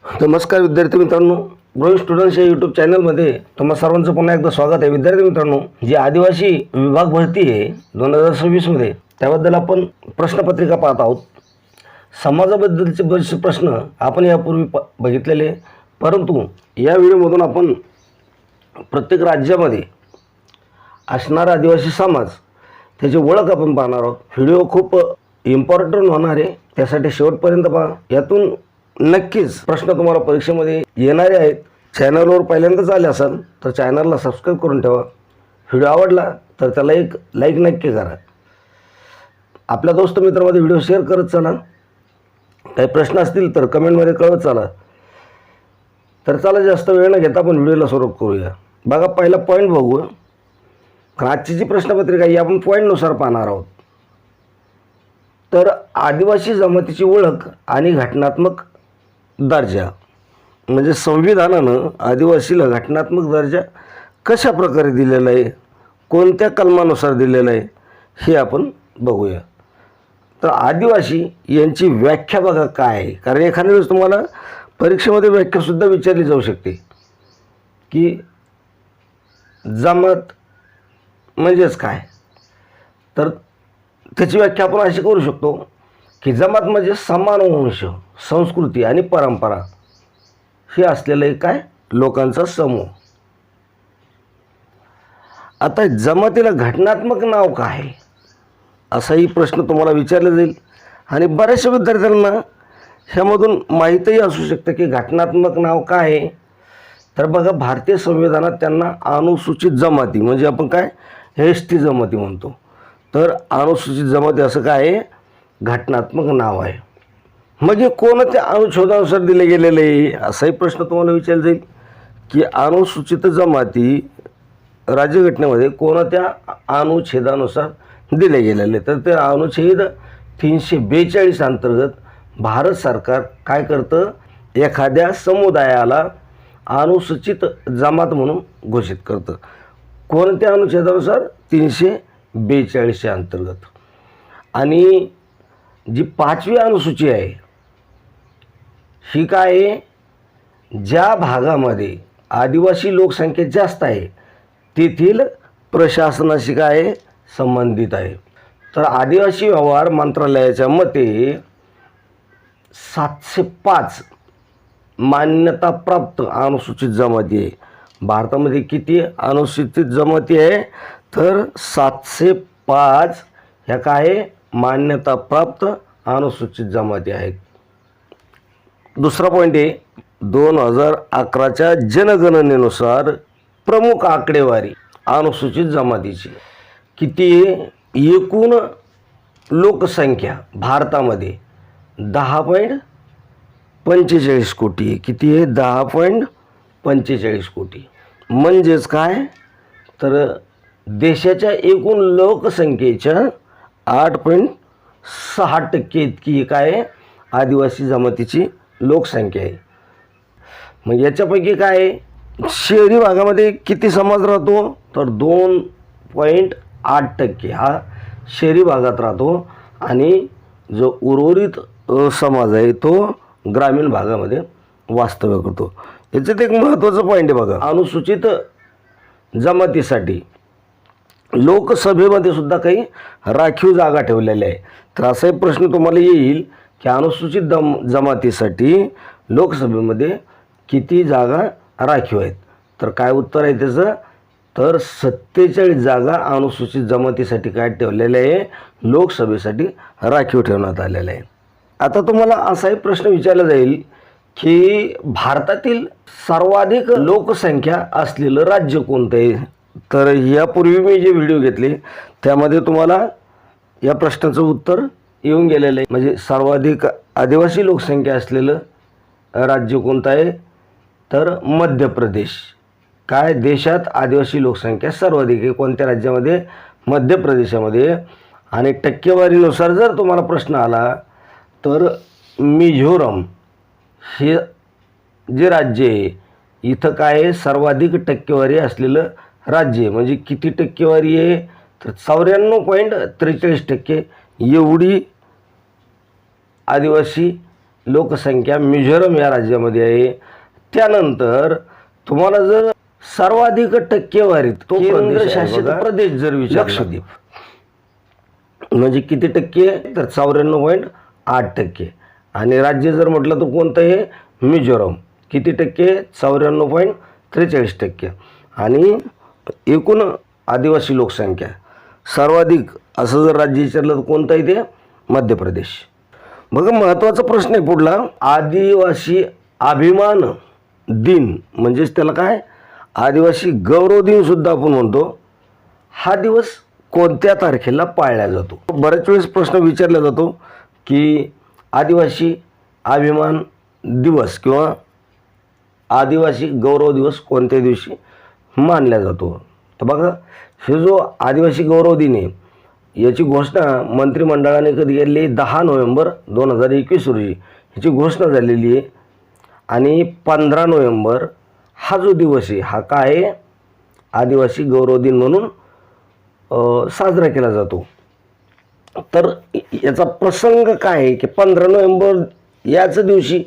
नमस्कार विद्यार्थी मित्रांनो, ग्रोइंग स्टुडंट्स या यूट्यूब चॅनलमध्ये तुम्हा सर्वांचं पुन्हा एकदा स्वागत आहे. विद्यार्थी मित्रांनो, जी आदिवासी विभाग भरती आहे 2026मध्ये, त्याबद्दल आपण प्रश्नपत्रिका पाहत आहोत. समाजाबद्दलचे बरेचसे प्रश्न आपण यापूर्वी बघितलेले, परंतु या व्हिडिओमधून आपण प्रत्येक राज्यामध्ये असणारा आदिवासी समाज, त्याची ओळख आपण पाहणार आहोत. व्हिडिओ खूप इम्पॉर्टंट होणार आहे, त्यासाठी शेवटपर्यंत पहा. यातून नक्कीच प्रश्न तुम्हाला परीक्षेमध्ये येणारे आहेत. चॅनलवर पहिल्यांदाच आले असाल तर चॅनलला सबस्क्राईब करून ठेवा. व्हिडिओ आवडला तर त्याला एक लाईक नक्की करा. आपल्या दोस्त मित्रांमध्ये व्हिडिओ शेअर करत चला. काही प्रश्न असतील तर कमेंटमध्ये कळवत चला. तर चला, जास्त वेळ न घेता आपण व्हिडिओला सुरुवात करूया. बघा, पहिला पॉईंट बघू. आजची जी प्रश्नपत्रिका आहे आपण पॉईंटनुसार पाहणार आहोत. तर आदिवासी जमातीची ओळख आणि घटनात्मक दर्जा, म्हणजे संविधानानं आदिवासीला घटनात्मक दर्जा कशा प्रकारे दिलेला आहे, कोणत्या कलमानुसार दिलेला आहे, हे आपण बघूया. तर आदिवासी यांची व्याख्या बघा काय आहे, कारण एखाद्या वेळेस तुम्हाला परीक्षेमध्ये व्याख्यासुद्धा विचारली जाऊ शकते की जमात म्हणजेच काय. तर त्याची व्याख्या आपण अशी करू शकतो की जमात म्हणजे समान वंश, संस्कृती आणि परंपरा हे असलेलं एक काय लोकांचा समूह. आता जमातीला घटनात्मक नाव काय आहे असाही प्रश्न तुम्हाला विचारला जाईल. आणि बऱ्याचशा विद्यार्थ्यांना ह्यामधून माहीतही असू शकतं की घटनात्मक नाव काय आहे. तर बघा, भारतीय संविधानात त्यांना अनुसूचित जमाती, म्हणजे आपण काय ST जमाती म्हणतो. तर अनुसूचित जमाती असं काय आहे, घटनात्मक नाव आहे. मग हे कोणत्या अनुच्छेदानुसार दिले गेलेले आहे असाही प्रश्न तुम्हाला विचारला जाईल की अनुसूचित जमाती राज्यघटनेमध्ये कोणत्या अनुच्छेदानुसार दिले गेलेले. तर ते अनुच्छेद 342 अंतर्गत भारत सरकार काय करतं, एखाद्या समुदायाला अनुसूचित जमात म्हणून घोषित करतं. कोणत्या अनुच्छेदानुसार? 342 अंतर्गत. आणि जी 5वी अनुसूची आहे ही काय आहे, ज्या भागामध्ये आदिवासी लोकसंख्या जास्त आहे तेथील प्रशासनाशी काय आहे, संबंधित आहे. तर आदिवासी व्यवहार मंत्रालयाच्या मते 705 मान्यताप्राप्त अनुसूचित जमाती आहे. भारतामध्ये किती अनुसूचित जमाती आहे? तर 705 ह्या काय मान्यताप्राप्त अनुसूचित जमाती आहेत. दुसरा पॉईंट आहे, 2011च्या जनगणनेनुसार प्रमुख आकडेवारी अनुसूचित जमातीची किती आहे? एकूण लोकसंख्या भारतामध्ये 10.45 कोटी आहे. किती आहे? 10.45 कोटी. म्हणजेच काय, तर देशाच्या एकूण लोकसंख्येच्या 8.6% इतकी काय आदिवासी जमातीची लोकसंख्या आहे. मग याच्यापैकी काय शहरी भागामध्ये किती समाज राहतो, तर 2.8% हा शहरी भागात राहतो. आणि जो उर्वरित समाज आहे तो ग्रामीण भागामध्ये वास्तव्य करतो. याच्यात एक महत्त्वाचं पॉईंट आहे बघा, अनुसूचित जमातीसाठी लोकसभेमध्ये सुद्धा काही राखीव जागा ठेवलेल्या आहे. तर असाही प्रश्न तुम्हाला येईल की अनुसूचित जमातीसाठी लोकसभेमध्ये किती जागा राखीव आहेत. तर काय उत्तर आहे त्याचं, तर 47 जागा अनुसूचित जमातीसाठी काय ठेवलेल्या आहे, लोकसभेसाठी राखीव ठेवण्यात आलेल्या आहे. आता तुम्हाला असाही प्रश्न विचारला जाईल की भारतातील सर्वाधिक लोकसंख्या असलेलं राज्य कोणतं आहे. तर यापूर्वी मी जे व्हिडिओ घेतले त्यामध्ये तुम्हाला या प्रश्नाचं उत्तर येऊन गेलेलं आहे. म्हणजे सर्वाधिक आदिवासी लोकसंख्या असलेलं राज्य कोणतं आहे, तर मध्य प्रदेश. काय देशात आदिवासी लोकसंख्या सर्वाधिक आहे कोणत्या राज्यामध्ये? मध्य प्रदेशामध्ये. आणि टक्केवारीनुसार जर तुम्हाला प्रश्न आला तर मिझोरम हे जे राज्य आहे इथं काय आहे, सर्वाधिक टक्केवारी असलेलं राज्य आहे. म्हणजे किती टक्केवारी आहे, तर 94.43% एवढी आदिवासी लोकसंख्या मिझोरम या राज्यामध्ये आहे. त्यानंतर तुम्हाला जर सर्वाधिक टक्केवारीत तो केंद्रशासित प्रदेश जर विचारला, लक्षद्वीप म्हणजे किती टक्के, तर 94.8%. आणि राज्य जर म्हटलं तर कोणतं आहे, मिझोरम. किती टक्के, 94.43%. आणि एकूण आदिवासी लोकसंख्या सर्वाधिक असं जर राज्य विचारलं तर कोणतं आहे ते, मध्य प्रदेश. बघा महत्त्वाचा प्रश्न आहे पुढला, आदिवासी अभिमान दिन म्हणजेच त्याला काय, आदिवासी गौरव दिन सुद्धा आपण म्हणतो. हा दिवस कोणत्या तारखेला पाळला जातो. बऱ्याच वेळेस प्रश्न विचारला जातो की आदिवासी अभिमान दिवस किंवा आदिवासी गौरव दिवस कोणत्या दिवशी मानला जातो. तर बघा हे जो आदिवासी गौरव दिन आहे याची घोषणा मंत्रिमंडळाने कधी केली, 10 नोव्हेंबर 2021 रोजी याची घोषणा झालेली आहे. आणि 15 नोव्हेंबर हा जो दिवस आहे हा काय आहे, आदिवासी गौरव दिन म्हणून साजरा केला जातो. तर याचा प्रसंग काय आहे की 15 नोव्हेंबर याच दिवशी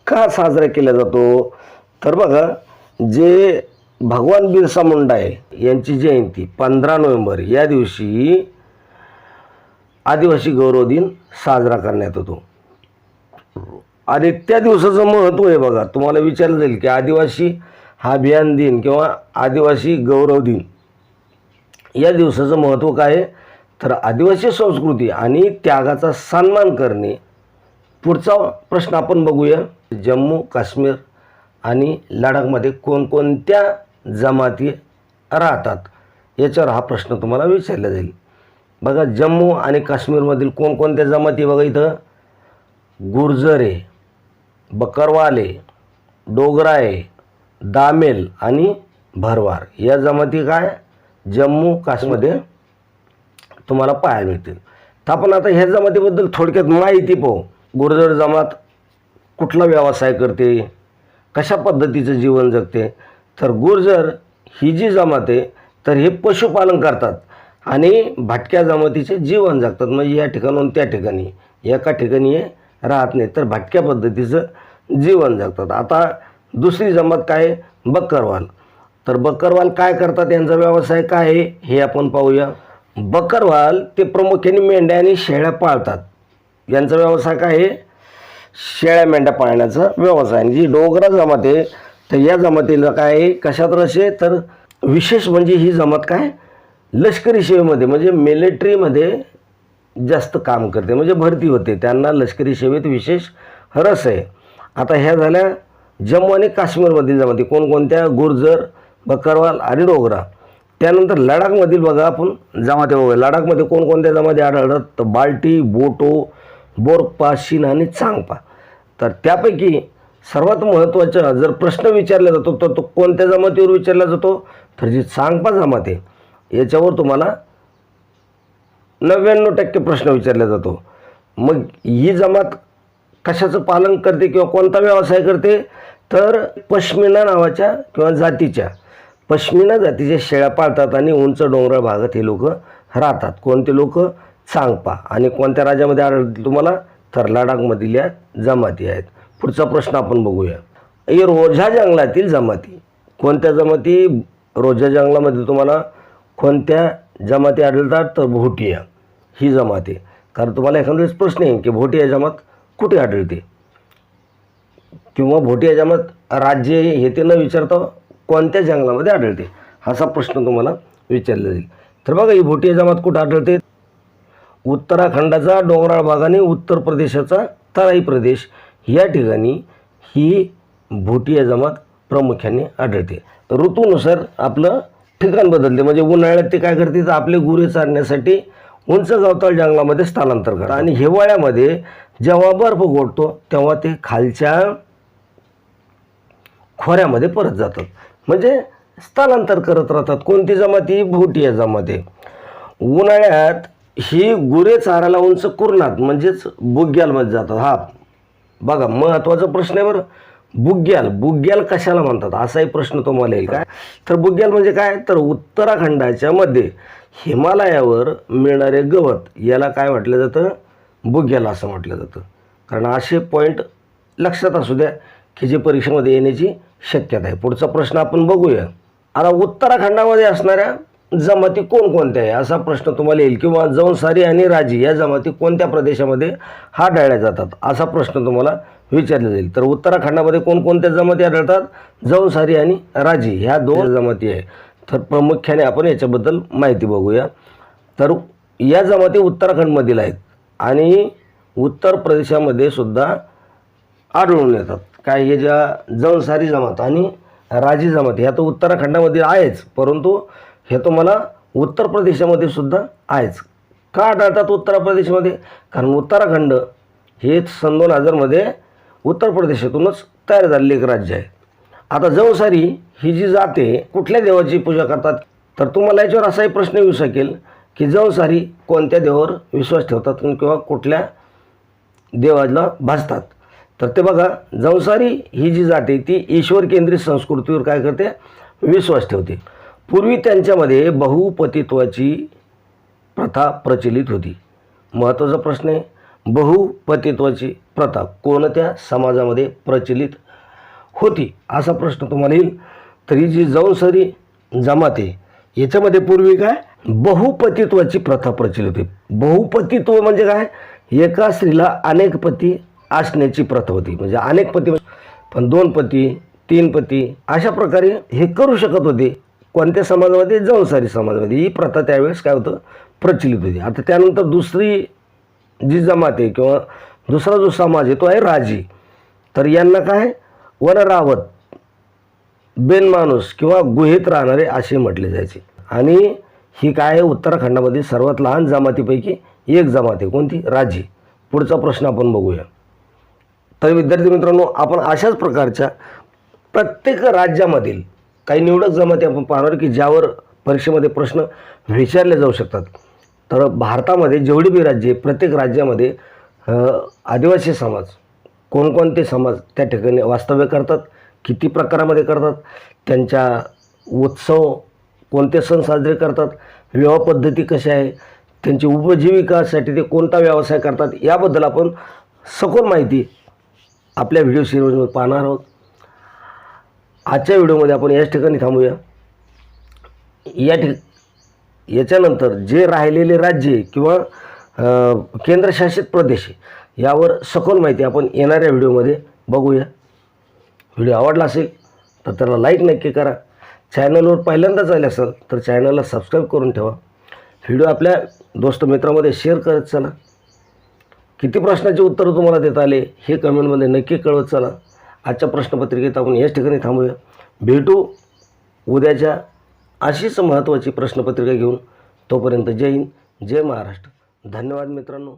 का साजरा केला जातो. तर बघा जे भगवान बिरसा मुंडा आहे यांची जयंती 15 नोव्हेंबर या दिवशी आदिवासी गौरव दिन साजरा करण्यात येतो. आणि त्या दिवसाचं महत्त्व आहे बघा, तुम्हाला विचारलं जाईल की आदिवासी अभियान दिन किंवा आदिवासी गौरव दिन या दिवसाचं महत्त्व काय आहे, तर आदिवासी संस्कृती आणि त्यागाचा सन्मान करणे. पुढचा प्रश्न आपण बघूया, जम्मू काश्मीर आणि लडाखमध्ये कोणकोणत्या जमाती राहतात याच्यावर हा प्रश्न तुम्हाला विचारला जाईल. बघा जम्मू आणि काश्मीरमधील कोणकोणत्या जमाती, बघा इथं गुर्जर आहे, बकरवाल आहे, डोगरा आहे, दामेल आणि भरवार या जमाती काय जम्मू काश्मीरमध्ये तुम्हाला पाहायला मिळतील. तर आपण आता ह्या जमातीबद्दल थोडक्यात माहिती पाहू. गुर्जर जमात कुठला व्यवसाय करते, कशा पद्धतीचं जीवन जगते. तर गुर्जर ही जी जमात आहे तर हे पशुपालन करतात आणि भटक्या जमातीचे जीवन जगतात. म्हणजे या ठिकाणून त्या ठिकाणी एका ठिकाणी हे राहत नाही तर भटक्या पद्धतीचं जीवन जगतात. आता दुसरी जमात काय आहे, बकरवाल. तर बकरवाल काय करतात, यांचा व्यवसाय काय आहे हे आपण पाहूया. बकरवाल ते प्रामुख्याने मेंढ्या आणि शेळ्या पाळतात. यांचा व्यवसाय काय आहे, शेळ्या मेंढ्या पाळण्याचा व्यवसाय. आणि जी डोगरा जमात आहे तर या जमातीला काय आहे, कशात रस आहे, तर विशेष म्हणजे ही जमात काय लष्करी सेवेमध्ये म्हणजे मिलिटरीमध्ये जास्त काम करते, म्हणजे भरती होते, त्यांना लष्करी सेवेत विशेष रस आहे. आता ह्या झाल्या जम्मू आणि काश्मीरमधील जमाती कोणकोणत्या, गुर्जर, बकरवाल आणि डोगरा. त्यानंतर लडाखमधील बघा आपण जमाती बघूया. लडाखमध्ये कोणकोणत्या जमाती आढळतात, तर बाल्टी, बोटो, बोरपा, शिन आणि चांगपा. तर त्यापैकी सर्वात महत्त्वाचा जर प्रश्न विचारला जातो तर तो कोणत्या जमातीवर विचारला जातो, तर जी चांगपा जमात आहे याच्यावर तुम्हाला 99% प्रश्न विचारला जातो. मग ही जमात कशाचं पालन करते किंवा कोणता व्यवसाय करते, तर पश्मिना नावाच्या किंवा जातीच्या पश्मिना जातीच्या शेळ्या पाळतात आणि उंच डोंगराळ भागात हे लोक राहतात. कोणते लोक, चांगपा. आणि कोणत्या राज्यामध्ये आढळतील तुम्हाला, तर लडाखमधील या जमाती आहेत. पुढचा प्रश्न आपण बघूया, हे रोझा जंगलातील जमाती. कोणत्या जमाती, रोझा जंगलामध्ये तुम्हाला कोणत्या जमाती आढळतात, तर भोटिया ही जमात आहे. कारण तुम्हाला एखाद्या वेळेस प्रश्न आहे की भोटिया जमात कुठे आढळते किंवा भोटिया जमात राज्य हे ते न विचारता कोणत्या जंगलामध्ये आढळते असा प्रश्न तुम्हाला विचारला जाईल. तर बघा ही भोटिया जमात कुठे आढळते, उत्तराखंडाचा डोंगराळ भाग आणि उत्तर प्रदेशाचा तराई प्रदेश या ठिकाणी ही भोटिया जमात प्रामुख्याने आढळते. ऋतूनुसार आपलं ठिकाण बदलते. म्हणजे उन्हाळ्यात ते काय करते, तर आपले गुरे चारण्यासाठी उंच गवताळ जंगलामध्ये स्थलांतर करतात. आणि हिवाळ्यामध्ये जेव्हा बर्फ गोठतो तेव्हा ते खालच्या खोऱ्यामध्ये परत जातात, म्हणजे स्थलांतर करत राहतात. कोणती जमाती, भोटिया जमाती. उन्हाळ्यात ही गुरे चारायला उंच कुरणात म्हणजेच बुग्यालमध्ये जातात. हा बघा महत्त्वाचा प्रश्न आहे बरं. बुग्याल, बुग्याल कशाला म्हणतात असाही प्रश्न तुम्हाला येईल काय. तर बुग्याल म्हणजे काय, तर उत्तराखंडाच्या मध्ये हिमालयावर मिळणारे गवत याला काय म्हटलं जातं, बुग्याल असं म्हटलं जातं. कारण असे पॉईंट लक्षात असू द्या की जे परीक्षेमध्ये येण्याची शक्यता आहे. पुढचा प्रश्न आपण बघूया. आता उत्तराखंडामध्ये असणाऱ्या जमाती कोणकोणत्या आहे असा प्रश्न तुम्हाला येईल, किंवा जौनसारी आणि राजी या जमाती कोणत्या प्रदेशामध्ये आढळल्या जातात असा प्रश्न तुम्हाला विचारला जाईल. तर उत्तराखंडामध्ये कोणकोणत्या जमाती आढळतात? जौनसारी आणि राजी ह्या दोन जमाती आहे. तर प्रामुख्याने आपण याच्याबद्दल माहिती बघूया. तर या जमाती उत्तराखंडमधील आहेत आणि उत्तर प्रदेशामध्ये सुद्धा आढळून येतात. काय हे ज्या जौनसारी जमात आणि राजी जमात ह्या तर उत्तराखंडामध्ये आहेच, परंतु हे तुम्हाला उत्तर प्रदेशामध्ये सुद्धा आहेच. का आढळतात उत्तर प्रदेशमध्ये? कारण उत्तराखंड हे सन 2000मध्ये उत्तर प्रदेशातूनच तयार झालेले एक राज्य आहे. आता जौनसारी ही जी जाते कुठल्या देवाची पूजा करतात? तर तुम्हाला याच्यावर असाही प्रश्न येऊ शकेल की जौनसारी कोणत्या देवावर विश्वास ठेवतात किंवा कुठल्या देवाला भासतात? तर ते बघा, जौनसारी ही जी जाते ती ईश्वर केंद्रित संस्कृतीवर काय करते? विश्वास ठेवते. पूर्वी त्यांच्यामध्ये बहुपतित्वाची प्रथा प्रचलित होती. महत्त्वाचा प्रश्न आहे, बहुपतित्वाची प्रथा कोणत्या समाजामध्ये प्रचलित होती असा प्रश्न तुम्हाला येईल. तरी जी जौनसारी जमात आहे याच्यामध्ये पूर्वी काय बहुपतित्वाची प्रथा प्रचलित होती. बहुपतित्व म्हणजे काय? एका स्त्रीला अनेक पती असण्याची प्रथा होती. म्हणजे अनेक पती पण 2 पती 3 पती अशा प्रकारे हे करू शकत होते. कोणत्या समाजामध्ये? जौनसारी समाजामध्ये ही प्रथा त्यावेळेस काय होतं? प्रचलित होती. आता त्यानंतर दुसरी जी जमात आहे किंवा दुसरा जो समाज आहे तो आहे राजी. तर यांना काय वनरावत, बेनमाणूस किंवा गुहेत राहणारे असे म्हटले जायचे. आणि ही काय आहे? उत्तराखंडामध्ये सर्वात लहान जमातीपैकी एक जमात आहे. कोणती? राजी. पुढचा प्रश्न आपण बघूया. तर विद्यार्थी मित्रांनो, आपण अशाच प्रकारच्या प्रत्येक राज्यामधील काही निवडक जमाती आपण पाहणार की ज्यावर परीक्षेमध्ये प्रश्न विचारले जाऊ शकतात. तर भारतामध्ये जेवढी बी राज्ये आहे प्रत्येक राज्यामध्ये आदिवासी समाज कोणकोणते समाज त्या ठिकाणी वास्तव्य करतात, किती प्रकारामध्ये करतात, त्यांच्या उत्सव कोणते सण साजरे करतात, विवाह पद्धती कशा आहे, त्यांची उपजीविकासाठी ते कोणता व्यवसाय करतात याबद्दल आपण सखोल माहिती आपल्या व्हिडिओ सिरीजमध्ये पाहणार आहोत. आजच्या व्हिडिओमध्ये आपण याच ठिकाणी थांबूया. याच्यानंतर जे राहिलेले राज्ये किंवा केंद्रशासित प्रदेश यावर सखोल माहिती आपण येणाऱ्या व्हिडिओमध्ये बघूया. व्हिडिओ आवडला असेल तर त्याला लाईक नक्की करा. चॅनलवर पहिल्यांदाच आले असेल तर चॅनलला सबस्क्राईब करून ठेवा. व्हिडिओ आपल्या दोस्त मित्रामध्ये शेअर करत चला. किती प्रश्नाचे उत्तरं तुम्हाला देता आले हे कमेंटमध्ये नक्की कळवत चला. आजच्या प्रश्नपत्रिकेत आपण याच ठिकाणी थांबूया. भेटू उद्याच्या अशीच महत्त्वाची प्रश्नपत्रिका घेऊन. तोपर्यंत जय हिंद, जय महाराष्ट्र. धन्यवाद मित्रांनो.